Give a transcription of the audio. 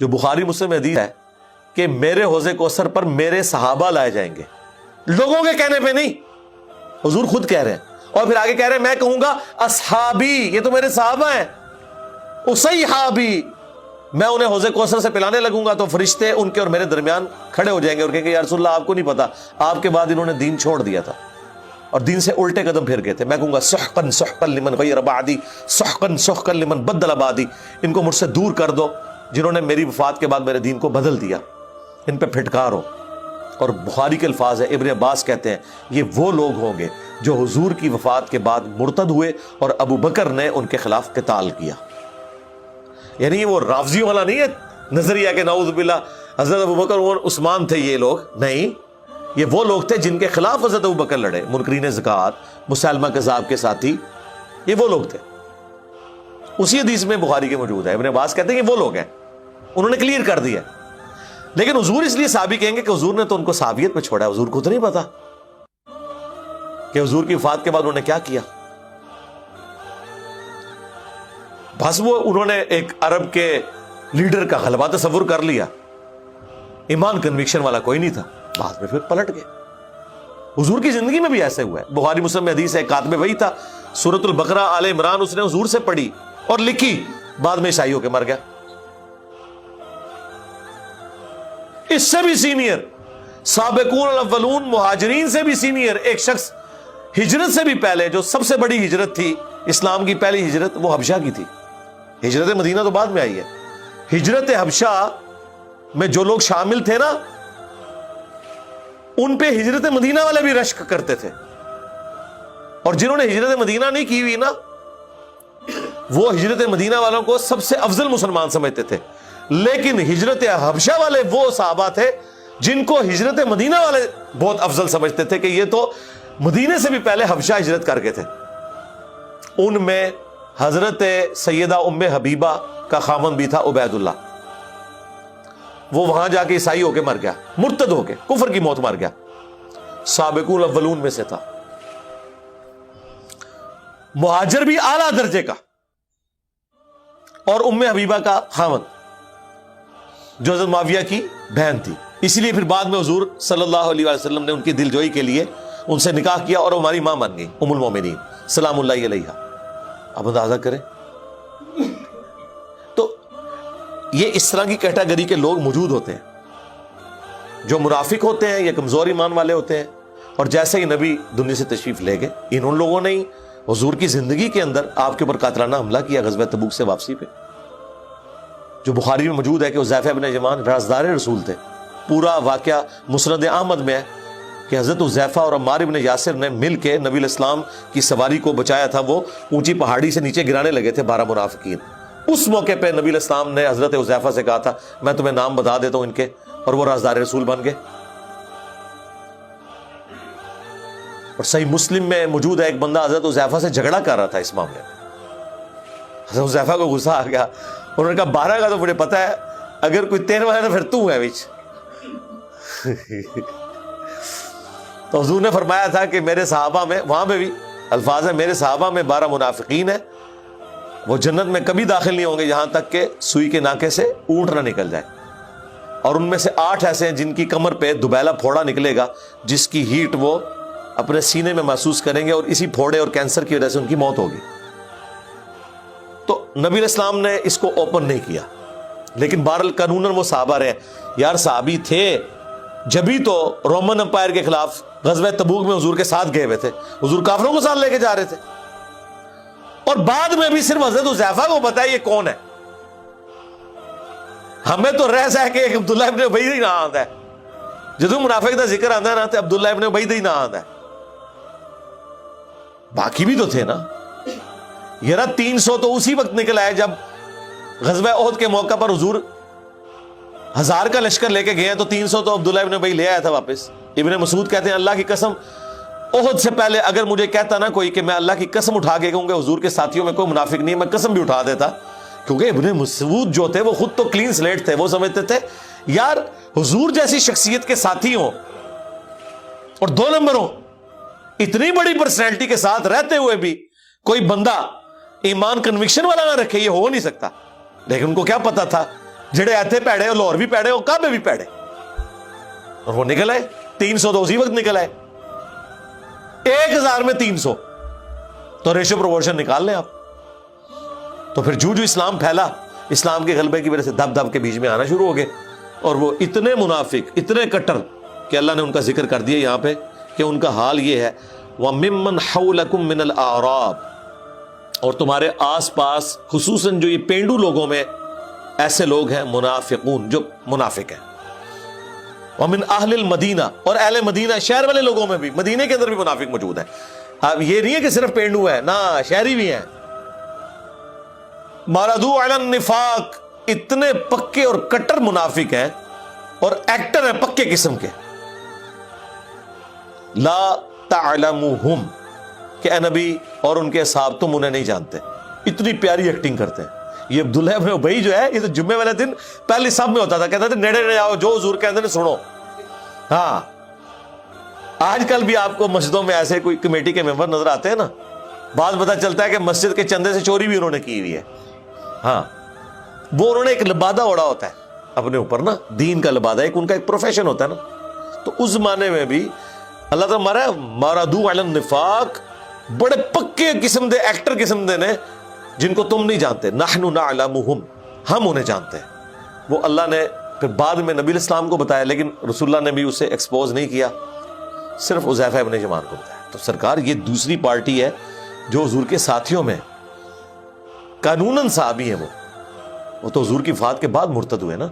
جو بخاری مسلم میں حدیث ہے کہ میرے حوض کوثر پر میرے صحابہ لائے جائیں گے، لوگوں کے کہنے پہ نہیں، حضور خود کہہ رہے ہیں. اور پھر آگے کہہ رہے ہیں میں کہوں گا اصحابی، یہ تو میرے صحابہ ہیں، اصحابی، میں انہیں حوض کوثر سے پلانے لگوں گا تو فرشتے ان کے اور میرے درمیان کھڑے ہو جائیں گے اور کہیں گے یا رسول اللہ آپ کو نہیں پتا آپ کے بعد انہوں نے دین چھوڑ دیا تھا اور دین سے الٹے قدم پھر گئے تھے. میں کہوں گا سحقا سحقا لمن غیر بعدی، سحقا سحقا لمن بدل بعدی، ان کو مجھ سے دور کر دو جنہوں نے میری وفات کے بعد میرے دین کو بدل دیا، ان پہ پھٹکار ہو. اور بخاری کے الفاظ ہے، ابن عباس کہتے ہیں یہ وہ لوگ ہوں گے جو حضور کی وفات کے بعد مرتد ہوئے اور ابو بکر نے ان کے خلاف قتال کیا. یعنی وہ رافضیوں والا نہیں ہے نظریہ کہ نعوذ باللہ حضرت ابو بکر اور عثمان تھے یہ لوگ، نہیں، یہ وہ لوگ تھے جن کے خلاف حضرت ابو بکر لڑے، منکرین زکوٰۃ، مسلمہ کذاب کے ساتھی، یہ وہ لوگ تھے. اسی حدیث میں بخاری کے موجود ہے. ابن عباس کہتے ہیں کہ وہ لوگ ہیں، انہوں نے کلیئر کر دیا. لیکن حضور اس لیے صحابی کہیں گے کہ حضور نے تو ان کو صحابیت پہ چھوڑا ہے، حضور کو تو نہیں پتا کہ حضور کی وفات کے بعد انہوں نے کیا کیا. بس وہ انہوں نے ایک عرب کے لیڈر کا غلبہ تصور کر لیا، ایمان کنوکشن والا کوئی نہیں تھا، بعد میں پھر پلٹ گئے. حضور کی زندگی میں بھی ایسے ہوا ہے. بخاری مسلم میں حدیث ہے کاتب وہی تھا، سورۃ البقرہ آل عمران اس نے حضور سے پڑھی اور لکھی، بعد میں عیسائی ہو کے مر گیا. اس سے بھی سینئر سابقون الاولون، مہاجرین سے بھی سینئر ایک شخص ہجرت سے بھی پہلے، جو سب سے بڑی ہجرت تھی اسلام کی، پہلی ہجرت وہ حبشہ کی تھی. ہجرت مدینہ تو بعد میں آئی ہے. ہجرت حبشہ میں جو لوگ شامل تھے نا، ان پہ ہجرت مدینہ والے بھی رشک کرتے تھے، اور جنہوں نے ہجرت مدینہ نہیں کی ہوئی نا، وہ ہجرت مدینہ والوں کو سب سے افضل مسلمان سمجھتے تھے. لیکن ہجرت حبشہ والے وہ صحابہ تھے جن کو ہجرت مدینہ والے بہت افضل سمجھتے تھے کہ یہ تو مدینے سے بھی پہلے حبشہ ہجرت کر گئے تھے. ان میں حضرت سیدہ ام حبیبہ کا خاوند بھی تھا عبید اللہ، وہ وہاں جا کے عیسائی ہو کے مر گیا، مرتد ہو کے کفر کی موت مر گیا، سابقون الاولون میں سے تھا. مہاجر بھی اعلیٰ درجے کا، اور ام حبیبہ کا خاوند جو حضرت معاویہ کی بہن تھی. اسی لیے پھر بعد میں حضور صلی اللہ علیہ وسلم نے ان کی دل جوئی کے لیے ان سے نکاح کیا اور ہماری ماں بن گئی ام المومنین سلام اللہ علیہا. اب اندازہ کریں. تو یہ اس طرح کی کیٹیگری کے لوگ موجود ہوتے ہیں جو منافق ہوتے ہیں یا کمزور ایمان والے ہوتے ہیں، اور جیسے ہی نبی دنیا سے تشریف لے گئے، ان لوگوں نے ہی حضور کی زندگی کے اندر آپ کے اوپر قاتلانہ حملہ کیا غزوہ تبوک سے واپسی پہ، جو بخاری میں موجود ہے کہ حذیفہ بن یمان رازدار رسول تھے. پورا واقعہ مسند احمد میں ہے کہ حضرت حذیفہ اور عمار بن یاسر نے مل کے نبی الاسلام کی سواری کو بچایا تھا. وہ اونچی پہاڑی سے نیچے گرانے لگے تھے 12 منافقین. اس موقع پہ نبی الاسلام نے حضرت حذیفہ سے کہا تھا میں تمہیں نام بتا دیتا ہوں ان کے، اور وہ رازدار رسول بن گئے. اور صحیح مسلم میں موجود ہے ایک بندہ حضرت حذیفہ سے جھگڑا کر رہا تھا اس معاملے میں. حضرت حذیفہ کو غصہ آ گیا، انہوں نے کہا 12 کا تو مجھے پتا ہے، اگر کوئی 13واں ہے تو پھر تو ہے بیچ. تو حضور نے فرمایا تھا کہ میرے صحابہ میں، وہاں پہ بھی الفاظ ہے میرے صحابہ میں 12 منافقین ہیں، وہ جنت میں کبھی داخل نہیں ہوں گے یہاں تک کہ سوئی کے ناکے سے اونٹ نہ نکل جائے. اور ان میں سے 8 ایسے ہیں جن کی کمر پہ دوبیلا پھوڑا نکلے گا جس کی ہیٹ وہ اپنے سینے میں محسوس کریں گے، اور اسی پھوڑے اور کینسر کی وجہ سے ان کی موت ہوگی. تو نبی الاسلام نے اس کو اوپن نہیں کیا، لیکن بہرحال قانوناً وہ صحابہ رہے. یار صحابی تھے جبھی تو رومن امپائر کے خلاف غزوہ تبوک میں حضور کے ساتھ گئے ہوئے تھے، حضور کافروں کو ساتھ لے کے جا رہے تھے، اور بعد میں بھی صرف حضرت حذیفہ کو پتا ہے یہ کون ہے. ہمیں تو رہ سہ کے ایک عبداللہ ابن ابی ہی نہ آتا ہے، جدوں منافق کا ذکر آتا ہے نا تو عبداللہ ابن ابی ہی نہ آتا ہے. باقی بھی تو تھے نا. یہ 300 تو اسی وقت نکل آئے جب غزوہ احد کے موقع پر حضور 1000 کا لشکر لے کے گئے ہیں، تو 300 تو عبداللہ ابن ابی لے آیا تھا واپس. ابن مسعود کہتے ہیں اللہ کی قسم احد سے پہلے اگر مجھے کہتا نا کوئی کہ میں اللہ کی قسم اٹھا کے کہوں گا حضور کے ساتھیوں میں کوئی منافق نہیں ہے، میں قسم بھی اٹھا دیتا. کیونکہ ابن مسعود جو تھے وہ خود تو کلین سلیٹ تھے، وہ سمجھتے تھے یار حضور جیسی شخصیت کے ساتھی ہوں اور 2 نمبر ہوں، اتنی بڑی پرسنالٹی کے ساتھ رہتے ہوئے بھی کوئی بندہ ایمان کنوکشن والا نہ رکھے، یہ ہو نہیں سکتا. لیکن ان کو کیا پتا تھا جڑے ایتھے پیڑے اور لاہور بھی پیڑے اور کعبے بھی پیڑے, اور وہ نکل آئے 300 تو اسی وقت نکل آئے, 1000 میں 300, تو ریشو پروپورشن نکال لیں آپ. تو پھر جو اسلام پھیلا, اسلام کے غلبے کی وجہ سے دب دب کے بیچ میں آنا شروع ہو گئے, اور وہ اتنے منافق, اتنے کٹر, کہ اللہ نے ان کا ذکر کر دیا یہاں پہ کہ ان کا حال یہ ہے, وَمِمَّنْ حَوْلَكُمْ مِنَ الْأَعْرَابِ, اور تمہارے آس پاس خصوصاً جو یہ پینڈو لوگوں میں ایسے لوگ ہیں منافقون, جو منافق ہیں, وَمِنْ أَهْلِ الْمَدِينَةِ, اور اہل مدینہ شہر والے لوگوں میں بھی, مدینے کے اندر بھی منافق موجود ہیں. اب یہ نہیں ہے کہ صرف پینڈو ہے, نہ شہری بھی ہیں. مَرَدُوا عَلَى النِّفَاقِ, اتنے پکے اور کٹر منافق ہیں اور ایکٹر ہیں پکے قسم کے. لا تعلموہم, کہ اے نبی اور ان کے اصحاب تم انہیں نہیں جانتے, اتنی پیاری ایکٹنگ کرتے ہیں. یہ عبداللہ بن ابی جو ہے, یہ تو جمعے والے دن پہلے سب میں ہوتا تھا, کہتا تھا نیڑے نیڑے آؤ, جو حضور کہتے ہیں سنو. ہاں آج کل بھی آپ کو مسجدوں میں ایسے کوئی کمیٹی کے ممبر نظر آتے ہیں نا, بعض پتہ چلتا ہے کہ مسجد کے چندے سے چوری بھی انہوں نے کی ہوئی ہے. ہاں وہ انہوں نے ایک لبادہ اوڑا ہوتا ہے اپنے اوپر نا, دین کا لبادہ, ایک ان کا ایک پروفیشن ہوتا ہے نا. تو اس زمانے میں بھی اللہ تعالیٰ مارا مَرَدُوا عَلَى النِّفَاقِ, بڑے پکے قسم دے ایکٹر قسم دے نے جن کو تم نہیں جانتے. نَحْنُ نَعْلَمُهُمْ, ہم انہیں جانتے ہیں. وہ اللہ نے پھر بعد میں نبی الاسلام کو بتایا, لیکن رسول اللہ نے بھی اسے ایکسپوز نہیں کیا, صرف حذیفہ ابن یمان کو بتایا. تو سرکار یہ دوسری پارٹی ہے جو حضور کے ساتھیوں میں قانوناً صحابی ہیں. وہ تو حضور کی وفات کے بعد مرتد ہوئے نا.